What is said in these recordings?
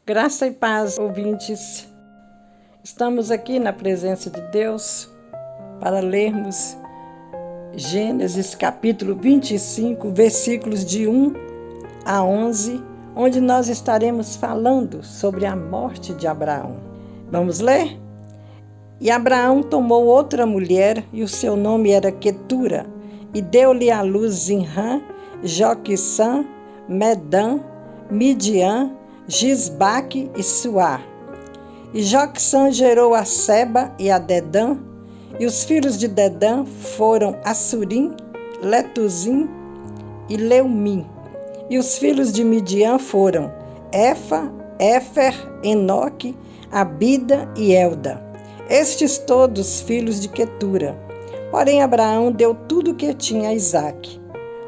Graça e paz, ouvintes. Estamos aqui na presença de Deus para lermos Gênesis capítulo 25, versículos de 1 a 11, onde nós estaremos falando sobre a morte de Abraão. Vamos ler? E Abraão tomou outra mulher, e o seu nome era Quetura, e deu-lhe à luz Zinrã, Joquissã, Medã, Midian, Gisbaque e Suá. E Joquissã gerou a Seba e a Dedã, e os filhos de Dedã foram Assurim, Letuzim e Leumim. E os filhos de Midian foram Efa, Éfer, Enoque, Abida e Elda. Estes todos filhos de Quetura. Porém Abraão deu tudo o que tinha a Isaque.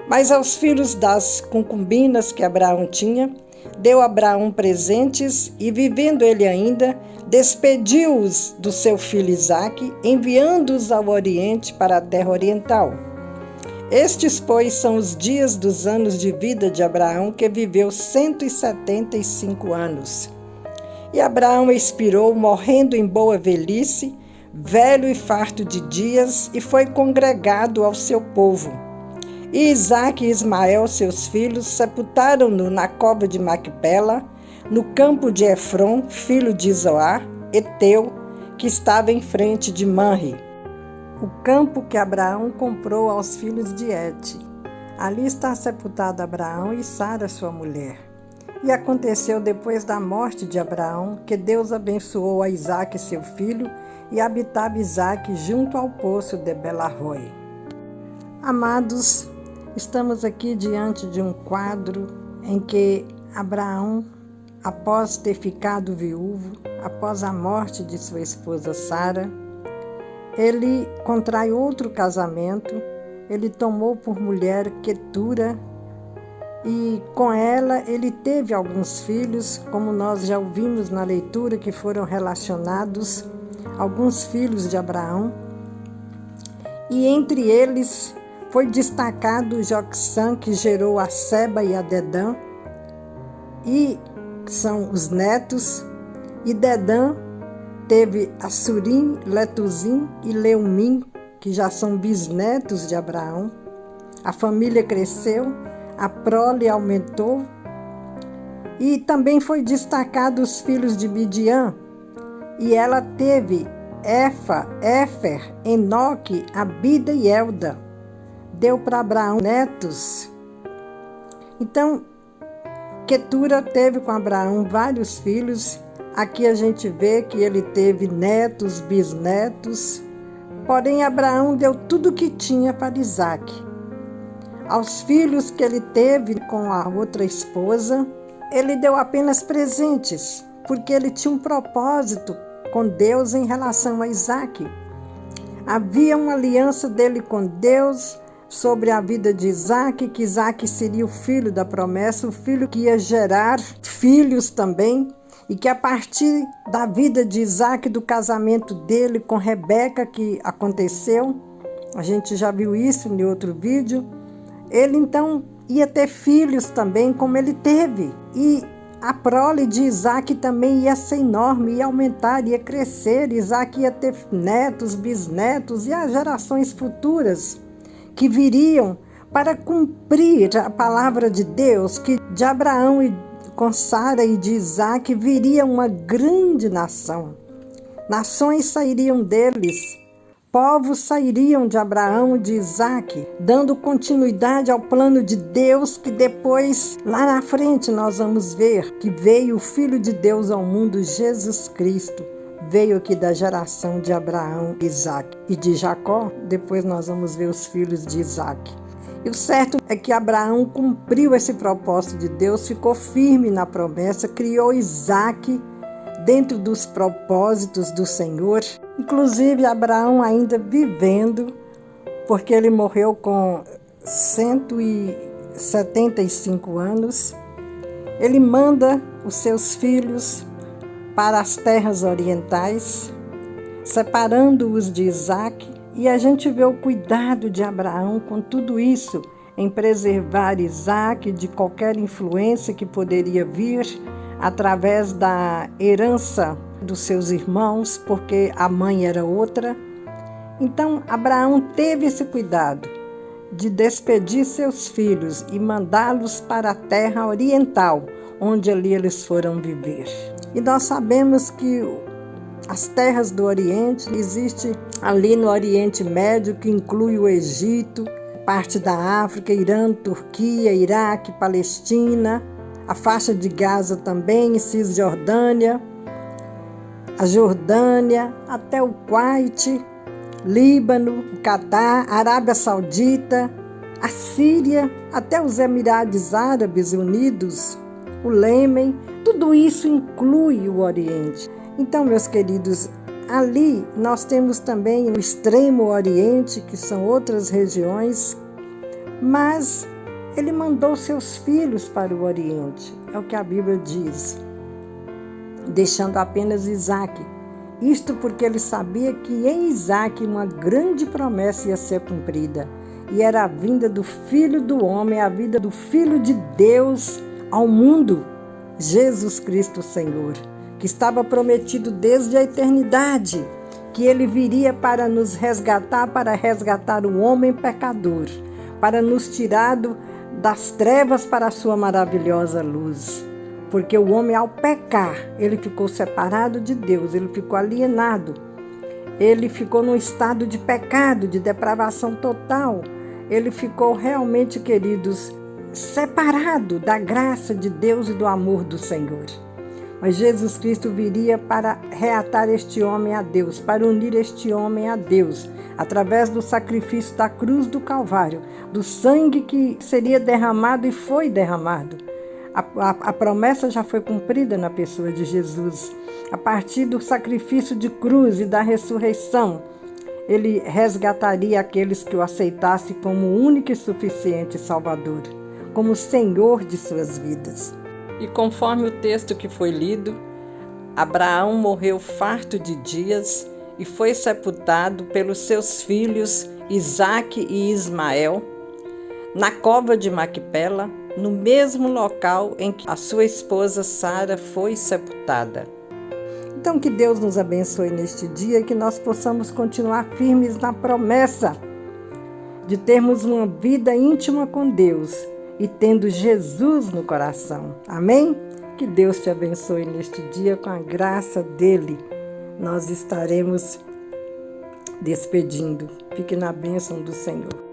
Mas aos filhos das concubinas que Abraão tinha, deu Abraão presentes e, vivendo ele ainda, despediu-os do seu filho Isaque, enviando-os ao oriente para a terra oriental. Estes, pois, são os dias dos anos de vida de Abraão, que viveu 175 anos. E Abraão expirou, morrendo em boa velhice, velho e farto de dias, e foi congregado ao seu povo. E Isaque e Ismael, seus filhos, sepultaram-no na cova de Macpela, no campo de Efron, filho de Zoar, Eteu, que estava em frente de Manre, o campo que Abraão comprou aos filhos de Et. Ali está sepultado Abraão e Sara, sua mulher. E aconteceu depois da morte de Abraão, que Deus abençoou a Isaque, seu filho, e habitava Isaque junto ao poço de Belaroi. Amados, estamos aqui diante de um quadro em que Abraão, após ter ficado viúvo, após a morte de sua esposa Sara, ele contrai outro casamento, ele tomou por mulher Quetura e com ela ele teve alguns filhos, como nós já ouvimos na leitura, que foram relacionados alguns filhos de Abraão. E entre eles foi destacado Joquissã, que gerou a Seba e a Dedã, e são os netos, e Dedã teve Assurim, Letuzim e Leumim, que já são bisnetos de Abraão. A família cresceu, a prole aumentou, e também foi destacado os filhos de Midian, e ela teve Efa, Éfer, Enoque, Abida e Elda. Deu para Abraão netos. Então, Quetura teve com Abraão vários filhos. Aqui a gente vê que ele teve netos, bisnetos. Porém, Abraão deu tudo o que tinha para Isaque. Aos filhos que ele teve com a outra esposa, ele deu apenas presentes, porque ele tinha um propósito com Deus em relação a Isaque. Havia uma aliança dele com Deus sobre a vida de Isaque, que Isaque seria o filho da promessa, o filho que ia gerar filhos também, e que a partir da vida de Isaque, do casamento dele com Rebeca, que aconteceu, a gente já viu isso em outro vídeo, ele então ia ter filhos também, como ele teve, e a prole de Isaque também ia ser enorme, ia aumentar, ia crescer. Isaque ia ter netos, bisnetos e as gerações futuras que viriam para cumprir a palavra de Deus, que de Abraão e com Sara e de Isaque viria uma grande nação. Nações sairiam deles, povos sairiam de Abraão e de Isaque, dando continuidade ao plano de Deus, que depois, lá na frente, nós vamos ver que veio o Filho de Deus ao mundo, Jesus Cristo. Veio aqui da geração de Abraão, Isaque e de Jacó. Depois nós vamos ver os filhos de Isaque. E o certo é que Abraão cumpriu esse propósito de Deus, ficou firme na promessa, criou Isaque dentro dos propósitos do Senhor. Inclusive Abraão ainda vivendo, porque ele morreu com 175 anos. Ele manda os seus filhos para as terras orientais, separando-os de Isaque, e a gente vê o cuidado de Abraão com tudo isso, em preservar Isaque de qualquer influência que poderia vir através da herança dos seus irmãos, porque a mãe era outra. Então, Abraão teve esse cuidado de despedir seus filhos e mandá-los para a terra oriental, onde ali eles foram viver. E nós sabemos que as terras do Oriente existem ali no Oriente Médio, que inclui o Egito, parte da África, Irã, Turquia, Iraque, Palestina, a faixa de Gaza também, Cisjordânia, a Jordânia, até o Kuwait, Líbano, o Catar, Arábia Saudita, a Síria, até os Emirados Árabes Unidos, o Iêmen, tudo isso inclui o Oriente. Então, meus queridos, ali nós temos também o Extremo Oriente, que são outras regiões, mas ele mandou seus filhos para o Oriente, é o que a Bíblia diz, deixando apenas Isaque. Isto porque ele sabia que em Isaque uma grande promessa ia ser cumprida, e era a vinda do Filho do Homem, a vinda do Filho de Deus ao mundo, Jesus Cristo Senhor, que estava prometido desde a eternidade, que ele viria para nos resgatar, para resgatar o homem pecador, para nos tirar das trevas para a sua maravilhosa luz. Porque o homem, ao pecar, ele ficou separado de Deus, ele ficou alienado, ele ficou num estado de pecado, de depravação total. Ele ficou realmente, queridos, separado da graça de Deus e do amor do Senhor. Mas Jesus Cristo viria para reatar este homem a Deus, para unir este homem a Deus, através do sacrifício da cruz do Calvário, do sangue que seria derramado e foi derramado. A promessa já foi cumprida na pessoa de Jesus. A partir do sacrifício de cruz e da ressurreição, ele resgataria aqueles que o aceitassem como único e suficiente Salvador, como Senhor de suas vidas. E conforme o texto que foi lido, Abraão morreu farto de dias e foi sepultado pelos seus filhos Isaque e Ismael na cova de Macpela, no mesmo local em que a sua esposa Sara foi sepultada. Então, que Deus nos abençoe neste dia e que nós possamos continuar firmes na promessa de termos uma vida íntima com Deus e tendo Jesus no coração. Amém? Que Deus te abençoe neste dia com a graça dele. Nós estaremos despedindo. Fique na bênção do Senhor.